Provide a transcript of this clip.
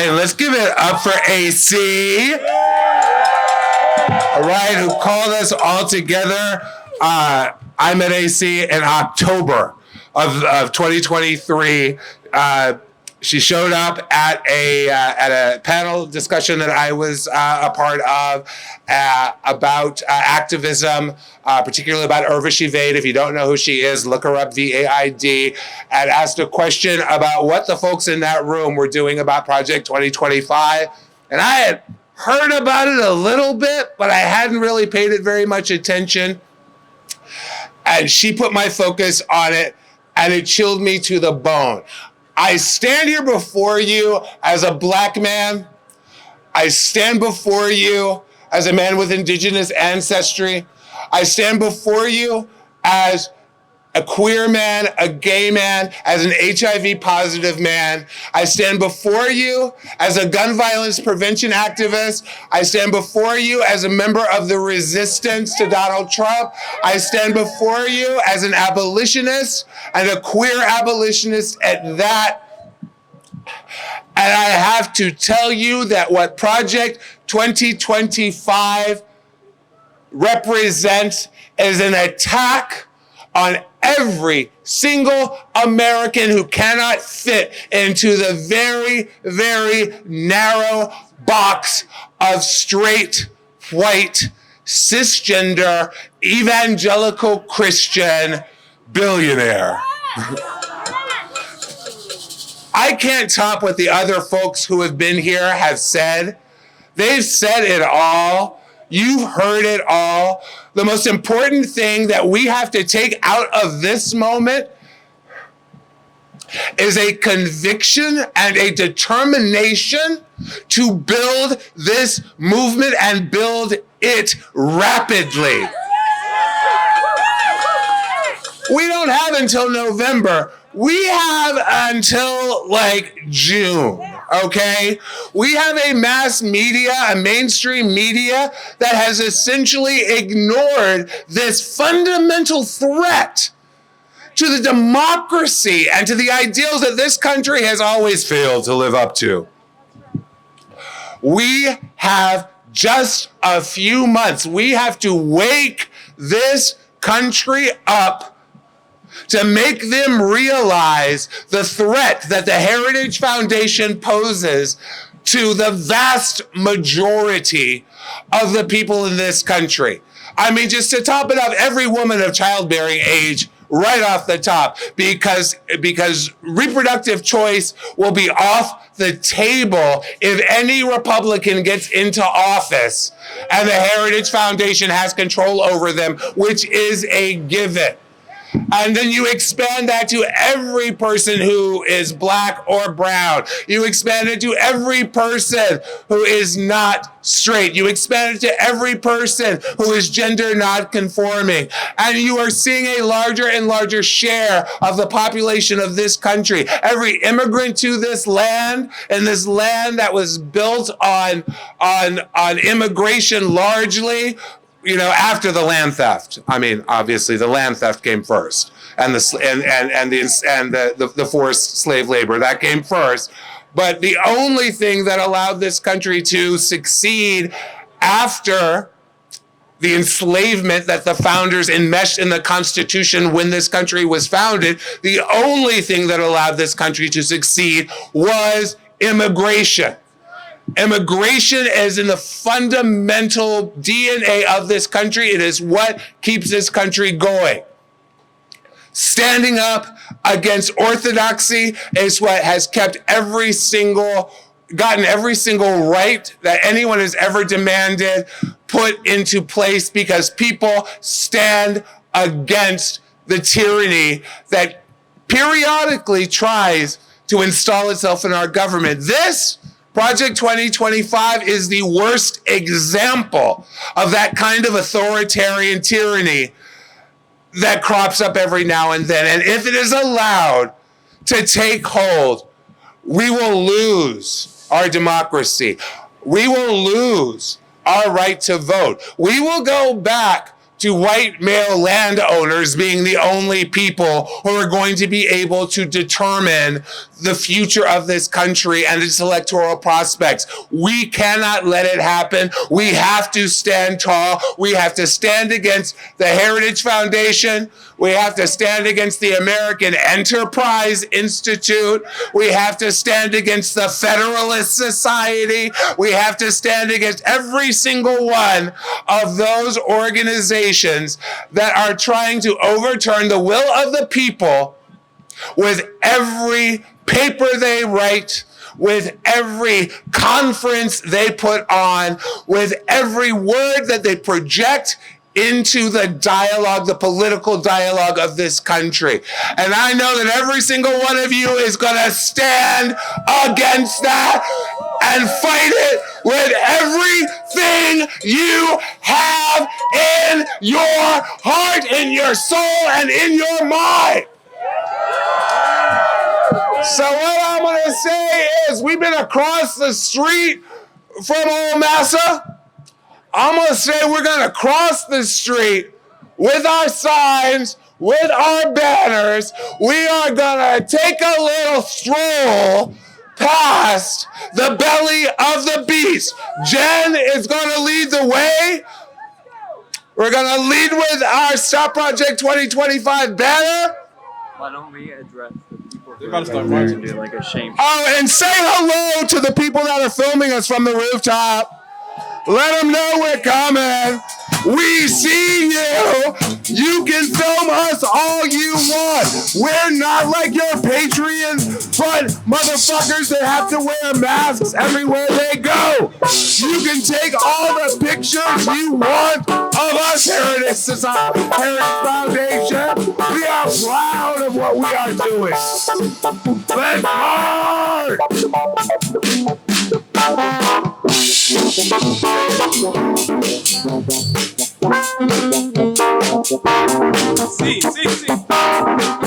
right, let's give it up for AC. All right, who called us all together. I met AC in October of 2023. She showed up at a panel discussion that I was a part of about activism, particularly about Urvashi Vaid. If you don't know who she is, look her up, VAID, and asked a question about what the folks in that room were doing about Project 2025. And I had heard about it a little bit, but I hadn't really paid it very much attention. And she put my focus on it, and it chilled me to the bone. I stand here before you as a Black man. I stand before you as a man with Indigenous ancestry. I stand before you as a queer man, a gay man, as an HIV positive man. I stand before you as a gun violence prevention activist. I stand before you as a member of the resistance to Donald Trump. I stand before you as an abolitionist and a queer abolitionist at that. And I have to tell you that what Project 2025 represents is an attack on every single American who cannot fit into the very, very narrow box of straight, white, cisgender, evangelical Christian billionaire. I can't top what the other folks who have been here have said. They've said it all. You've heard it all. The most important thing that we have to take out of this moment is a conviction and a determination to build this movement and build it rapidly. We don't have until November. We have until like June, okay? We have a mass media, a mainstream media that has essentially ignored this fundamental threat to the democracy and to the ideals that this country has always failed to live up to. We have just a few months. We have to wake this country up to make them realize the threat that the Heritage Foundation poses to the vast majority of the people in this country. I mean, just to top it off, every woman of childbearing age right off the top, because reproductive choice will be off the table if any Republican gets into office and the Heritage Foundation has control over them, which is a given. And then you expand that to every person who is Black or brown. You expand it to every person who is not straight. You expand it to every person who is gender non-conforming. And you are seeing a larger and larger share of the population of this country. Every immigrant to this land, and this land that was built on immigration largely, you know, after the land theft. I mean, obviously the land theft came first, and the forced slave labor, that came first. But the only thing that allowed this country to succeed after the enslavement that the founders enmeshed in the Constitution when this country was founded, the only thing that allowed this country to succeed was immigration. Immigration is in the fundamental DNA of this country. It is what keeps this country going. Standing up against orthodoxy is what has kept gotten every single right that anyone has ever demanded put into place, because people stand against the tyranny that periodically tries to install itself in our government. This Project 2025 is the worst example of that kind of authoritarian tyranny that crops up every now and then. And if it is allowed to take hold, we will lose our democracy. We will lose our right to vote. We will go back to white male landowners being the only people who are going to be able to determine the future of this country and its electoral prospects. We cannot let it happen. We have to stand tall. We have to stand against the Heritage Foundation. We have to stand against the American Enterprise Institute. We have to stand against the Federalist Society. We have to stand against every single one of those organizations that are trying to overturn the will of the people with every paper they write, with every conference they put on, with every word that they project into the dialogue, the political dialogue of this country. And I know that every single one of you is going to stand against that and fight it with everything you have in your heart, in your soul, and in your mind. So what I'm going to say is, we've been across the street from Old Massa. I'm going to say we're going to cross the street with our signs, with our banners. We are going to take a little stroll past the belly of the beast. Jen is going to lead the way. We're going to lead with our Stop Project 2025 banner. Why don't we address the people who gotta start are marching. doing like a shame? Oh, and say hello to the people that are filming us from the rooftop. Let them know we're coming. We see you. You can film us all you want. We're not like your Patreon front motherfuckers that have to wear masks everywhere they go. You can take all the pictures you want of us, Heritage Society, Heritage Foundation. We are proud of what we are doing. Let's march! Sí, sí, sí.